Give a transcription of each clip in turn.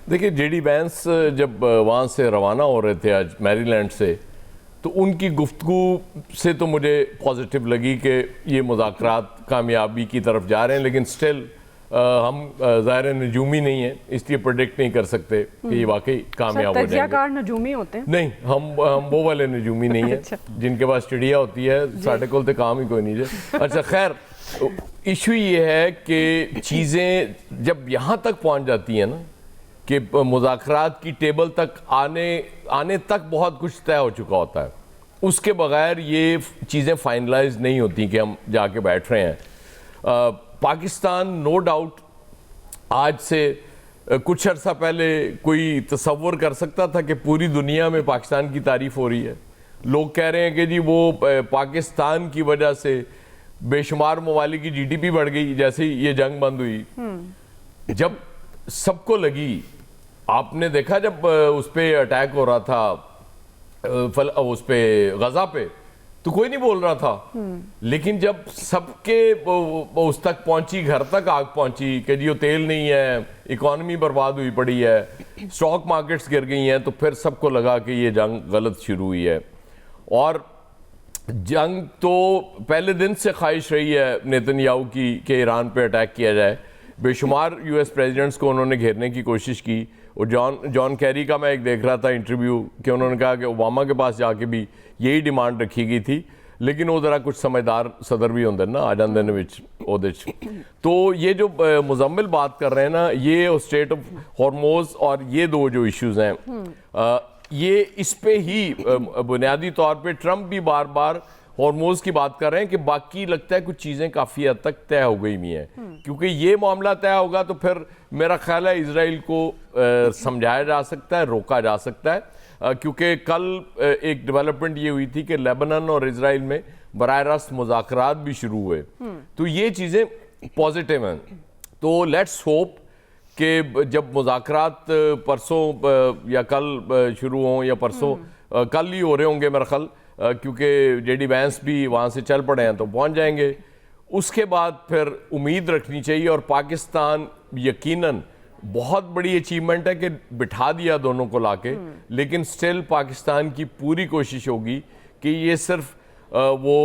देखिए, JD Vance जब वहाँ से रवाना हो रहे थे आज मैरीलैंड से, तो उनकी गुफ्तगू से तो मुझे पॉजिटिव लगी कि ये मुज़ाकरात कामयाबी की तरफ जा रहे हैं, लेकिन स्टिल हम ज़ाहिर नजूमी नहीं है, इसलिए प्रेडिक्ट नहीं कर सकते कि ये वाकई कामयाब हो जाएंगे। नजूमी होते हैं? नहीं, हम वो वाले नजूमी नहीं है जिनके पास चिड़िया होती है, साढ़े कोल तो काम ही कोई नहीं है। अच्छा, खैर, इशू ये है कि चीज़ें जब यहाँ तक पहुँच जाती हैं ना कि मुज़ाकरात की टेबल तक आने तक बहुत कुछ तय हो चुका होता है, उसके बगैर ये चीज़ें फाइनलाइज नहीं होती कि हम जाके बैठ रहे हैं। पाकिस्तान नो डाउट आज से कुछ अर्सा पहले कोई तसव्वुर कर सकता था कि पूरी दुनिया में पाकिस्तान की तारीफ हो रही है। लोग कह रहे हैं कि जी वो पाकिस्तान की वजह से बेशुमार ममालिक की जीडीपी बढ़ गई जैसे ही ये जंग बंद हुई। जब सबको लगी, आपने देखा जब उस पर अटैक हो रहा था उस पे गजा पे, तो कोई नहीं बोल रहा था, लेकिन जब सबके उस तक पहुंची, घर तक आग पहुंची कि जी तेल नहीं है, इकॉनमी बर्बाद हुई पड़ी है, स्टॉक मार्केट्स गिर गई हैं, तो फिर सबको लगा कि ये जंग गलत शुरू हुई है। और जंग तो पहले दिन से ख्वाहिश रही है नेतन्याहू की कि ईरान पे अटैक किया जाए। बेशुमार यूएस प्रेसिडेंट्स को उन्होंने घेरने की कोशिश की, और जॉन कैरी का मैं एक देख रहा था इंटरव्यू कि उन्होंने कहा कि ओबामा के पास जाके भी यही डिमांड रखी गई थी, लेकिन वो ज़रा कुछ समझदार सदर भी होंगे ना आ जाते हैं। तो ये जो मुजम्मिल बात कर रहे हैं ना, ये स्टेट ऑफ हॉर्मोज और ये दो जो इश्यूज़ हैं, ये इस पे ही बुनियादी तौर पे ट्रंप भी बार बार हॉर्मोज की बात कर रहे हैं कि बाकी लगता है कुछ चीज़ें काफ़ी हद तक तय हो गई हुई हैं, क्योंकि ये मामला तय होगा तो फिर मेरा ख्याल है इजराइल को समझाया जा सकता है, रोका जा सकता है, क्योंकि कल एक डेवलपमेंट ये हुई थी कि लेबनान और इजराइल में बराह रास्त मुज़ाकरात भी शुरू हुए, तो ये चीज़ें पॉजिटिव हैं। तो लेट्स होप कि जब मुज़ाकरात परसों या कल शुरू हों, या परसों कल ही हो रहे होंगे मेरा ख्याल, क्योंकि जेडी वैंस भी वहाँ से चल पड़े हैं तो पहुँच जाएंगे। उसके बाद फिर उम्मीद रखनी चाहिए, और पाकिस्तान यकीनन बहुत बड़ी अचीवमेंट है कि बिठा दिया दोनों को लाके, लेकिन स्टिल पाकिस्तान की पूरी कोशिश होगी कि ये सिर्फ वो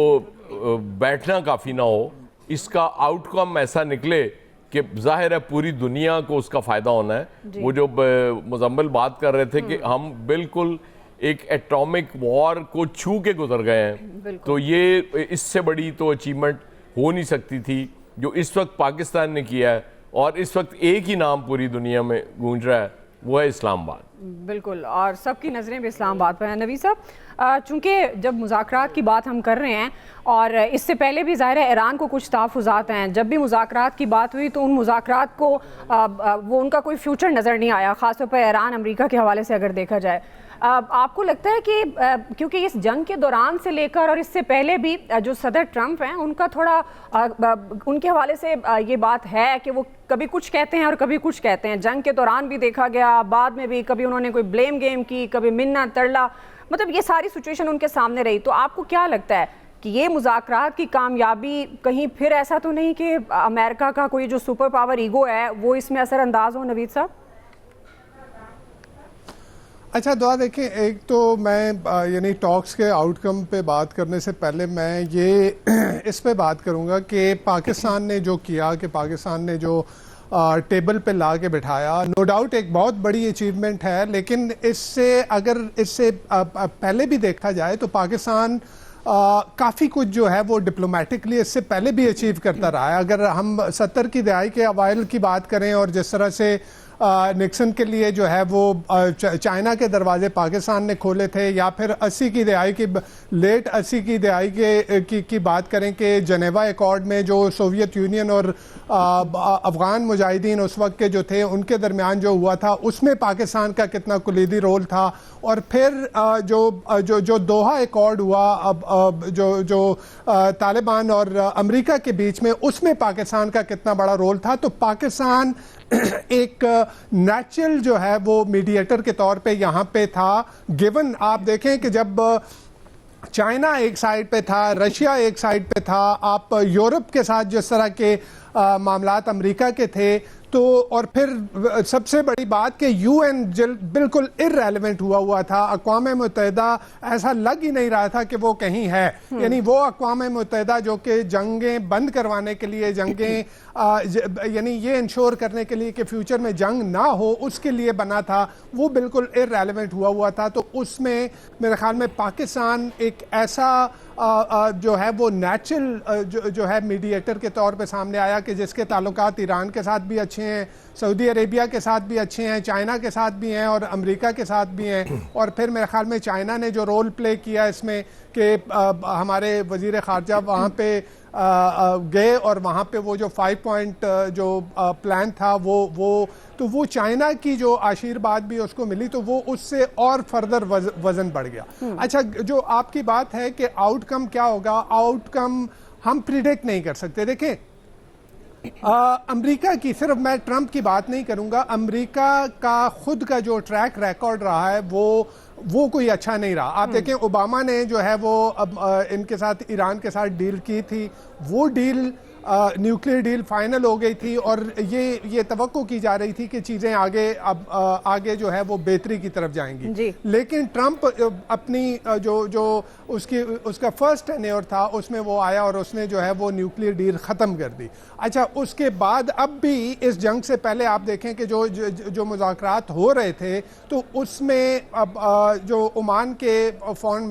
बैठना काफ़ी ना हो, इसका आउटकम ऐसा निकले कि जाहिर है पूरी दुनिया को उसका फ़ायदा होना है। वो जो मुजम्मिल बात कर रहे थे कि हम बिल्कुल एक एटॉमिक वॉर को छू के गुजर गए हैं, तो ये इससे बड़ी तो अचीवमेंट हो नहीं सकती थी जो इस वक्त पाकिस्तान ने किया है। और इस वक्त एक ही नाम पूरी दुनिया में गूंज रहा है, वो है इस्लामाबाद। बिल्कुल, और सबकी नज़रें भी इस्लामाबाद पर हैं। नवीद साहब, चूँकि जब मुज़ाकरात की बात हम कर रहे हैं, और इससे पहले भी ज़ाहिर है ईरान को कुछ तहफ़्फ़ुज़ात हैं, जब भी मुज़ाकरात की बात हुई तो उन मुज़ाकरात को वो उनका कोई फ्यूचर नज़र नहीं आया, ख़ासतौर पर ईरान अमेरिका के हवाले से अगर देखा जाए। आपको लगता है कि क्योंकि इस जंग के दौरान से लेकर और इससे पहले भी जो सदर ट्रंप हैं उनका थोड़ा उनके हवाले से ये बात है कि वो कभी कुछ कहते हैं और कभी कुछ कहते हैं, जंग के दौरान भी देखा गया, बाद में भी कभी उन्होंने कोई ब्लेम गेम की, कभी मिन्ना तरला, मतलब ये सारी सिचुएशन उनके सामने रही। तो आपको क्या लगता है कि ये मुज़ाकरात की कामयाबी कहीं फिर ऐसा तो नहीं कि अमेरिका का कोई जो सुपर पावर ईगो है वो इसमें असरअंदाज हो? नवीद साहब। अच्छा दुआ, देखिए, एक तो मैं यानी टॉक्स के आउटकम पे बात करने से पहले मैं ये इस पे बात करूँगा कि पाकिस्तान ने जो किया, कि पाकिस्तान ने जो टेबल पे ला के बिठाया, नो डाउट एक बहुत बड़ी अचीवमेंट है, लेकिन इससे पहले भी देखा जाए तो पाकिस्तान काफ़ी कुछ जो है वो डिप्लोमेटिकली इससे पहले भी अचीव करता रहा है। अगर हम 70 की दहाई के अवाइल की बात करें और जिस तरह से निक्सन के लिए जो है वो चाइना के दरवाजे पाकिस्तान ने खोले थे, या फिर 80 की दहाई की लेट 80 की दहाई की बात करें कि जनेवा एकॉर्ड में जो सोवियत यूनियन और अफगान मुजाहिदीन उस वक्त के जो थे उनके दरमियान जो हुआ था, उसमें पाकिस्तान का कितना कुलीदी रोल था, और फिर जो दोहा एकॉर्ड हुआ अब जो तालिबान और अमेरिका के बीच में, उसमें पाकिस्तान का कितना बड़ा रोल था। तो पाकिस्तान एक नेचुरल जो है वो मीडिएटर के तौर पे यहाँ पे था। गिवन आप देखें कि जब चाइना एक साइड पे था, रशिया एक साइड पे था, आप यूरोप के साथ जिस तरह के मामलात अमेरिका के थे, तो और फिर सबसे बड़ी बात कि यूएन बिल्कुल इररेलेवेंट हुआ था। अक़वाम मुत्तहिदा ऐसा लग ही नहीं रहा था कि वो कहीं है। यानी वो अक़वाम मुत्तहिदा जो कि जंगें बंद करवाने के लिए, जंगें यानी ये इंश्योर करने के लिए कि फ्यूचर में जंग ना हो, उसके लिए बना था, वो बिल्कुल इररेलेवेंट हुआ था। तो उसमें मेरे ख्याल में पाकिस्तान एक ऐसा जो है वो नेचुरल जो है मीडिएटर के तौर पे सामने आया कि जिसके ताल्लुकात ईरान के साथ भी अच्छे हैं, सऊदी अरेबिया के साथ भी अच्छे हैं, चाइना के साथ भी हैं और अमेरिका के साथ भी हैं। और फिर मेरे ख्याल में चाइना ने जो रोल प्ले किया इसमें कि हमारे वजीर ख़ारजा वहाँ पे गए और वहाँ पे वो जो 5 पॉइंट जो प्लान था वो चाइना की जो आशीर्वाद भी उसको मिली, तो वो उससे और फर्दर वजन बढ़ गया। अच्छा, जो आपकी बात है कि आउटकम क्या होगा, आउटकम हम प्रिडिक्ट नहीं कर सकते। देखें, अमेरिका की, सिर्फ मैं ट्रंप की बात नहीं करूंगा, अमेरिका का खुद का जो ट्रैक रिकॉर्ड रहा है वो कोई अच्छा नहीं रहा। आप देखें, ओबामा ने जो है वो इनके साथ, ईरान के साथ डील की थी, वो डील न्यूक्लियर डील फाइनल हो गई थी और ये तवक्को की जा रही थी कि चीज़ें आगे जो है वो बेहतरी की तरफ जाएंगी। लेकिन ट्रंप अपनी जो उसका फर्स्ट टेन्योर था उसमें वो आया और उसने जो है वो न्यूक्लियर डील ख़त्म कर दी। अच्छा, उसके बाद अब भी इस जंग से पहले आप देखें कि जो मुज़ाकरात हो रहे थे, तो उसमें अब जो ओमान के फॉरेन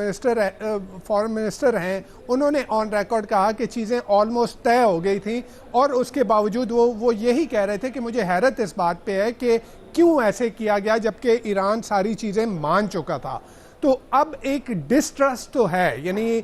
मिनिस्टर हैं, उन्होंने ऑन रिकॉर्ड कहा कि चीज़ें ऑलमोस्ट तय हो गई थी और उसके बावजूद वो यही कह रहे थे कि मुझे हैरत इस बात पे है कि क्यों ऐसे किया गया जबकि ईरान सारी चीज़ें मान चुका था। तो अब एक डिस्ट्रस्ट तो है, यानी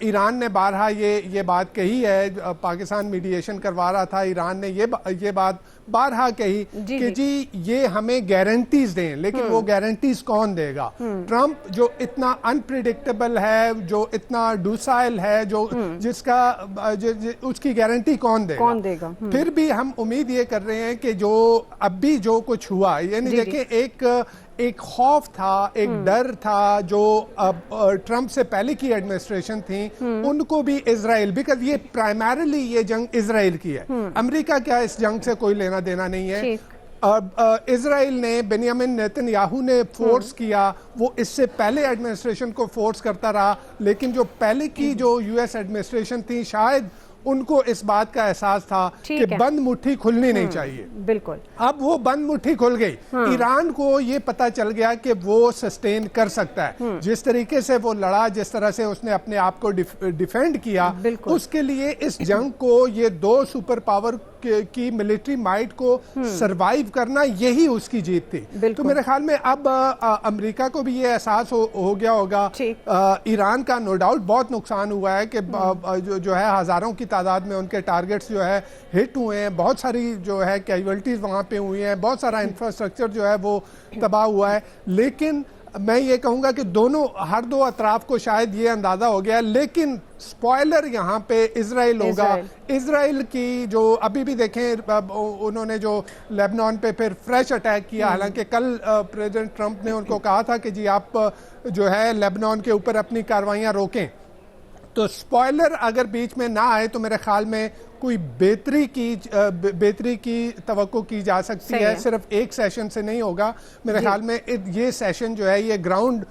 ईरान ने बारहा ये बात कही है, पाकिस्तान मीडिएशन करवा रहा था, ईरान ने ये बात बारहा कही कि जी ये हमें गारंटीज दें, लेकिन वो गारंटीज कौन देगा? ट्रंप जो इतना अनप्रिडिक्टेबल है, जो इतना डूसाइल है, जो जिसका उसकी गारंटी कौन देगा? फिर भी हम उम्मीद ये कर रहे हैं कि जो अब भी जो कुछ हुआ, यानी देखिए एक खौफ था, एक डर था जो ट्रंप से पहले की एडमिनिस्ट्रेशन थी उनको भी इजराइल, बिकॉज ये प्राइमरीली ये जंग इजराइल की है, अमेरिका क्या इस जंग से कोई लेना देना नहीं है। इजराइल ने, बेंयामिन नेतन्याहू ने फोर्स किया, वो इससे पहले एडमिनिस्ट्रेशन को फोर्स करता रहा, लेकिन जो पहले की जो यूएस एडमिनिस्ट्रेशन थी शायद उनको इस बात का एहसास था कि बंद मुट्ठी खुलनी नहीं चाहिए। बिल्कुल, अब वो बंद मुट्ठी खुल गई। ईरान को ये पता चल गया कि वो सस्टेन कर सकता है, जिस तरीके से वो लड़ा, जिस तरह से उसने अपने आप को डिफेंड किया, उसके लिए इस जंग को, ये दो सुपर पावर की मिलिट्री माइट को सरवाइव करना, यही उसकी जीत थी। तो मेरे ख्याल में अब अमेरिका को भी ये एहसास हो गया होगा। ईरान का नो डाउट बहुत नुकसान हुआ है कि जो है हजारों की तादाद में उनके टारगेट्स जो है हिट हुए हैं, बहुत सारी जो है कैजुअल्टीज वहां पे हुई हैं, बहुत सारा इंफ्रास्ट्रक्चर जो है वो तबाह हुआ है। लेकिन मैं ये कहूंगा कि हर दो अतराफ को शायद ये अंदाजा हो गया, लेकिन स्पॉइलर यहाँ पे इजराइल होगा। इजराइल की जो अभी भी देखें, उन्होंने जो लेबनान पे फिर फ्रेश अटैक किया, हालांकि कल प्रेसिडेंट ट्रंप ने उनको कहा था कि जी आप जो है लेबनान के ऊपर अपनी कार्रवाइयाँ रोकें। तो स्पॉइलर अगर बीच में ना आए तो मेरे ख्याल में कोई बेहतरी की तवक्को की जा सकती है। सिर्फ एक सेशन से नहीं होगा, मेरे ख्याल में ये सेशन जो है ये ग्राउंड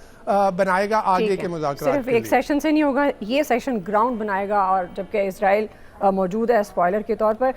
बनाएगा आगे के मुज़ाकरात। सिर्फ एक सेशन से नहीं होगा, ये सेशन ग्राउंड बनाएगा, और जबकि इजराइल मौजूद है स्पॉइलर के तौर पर।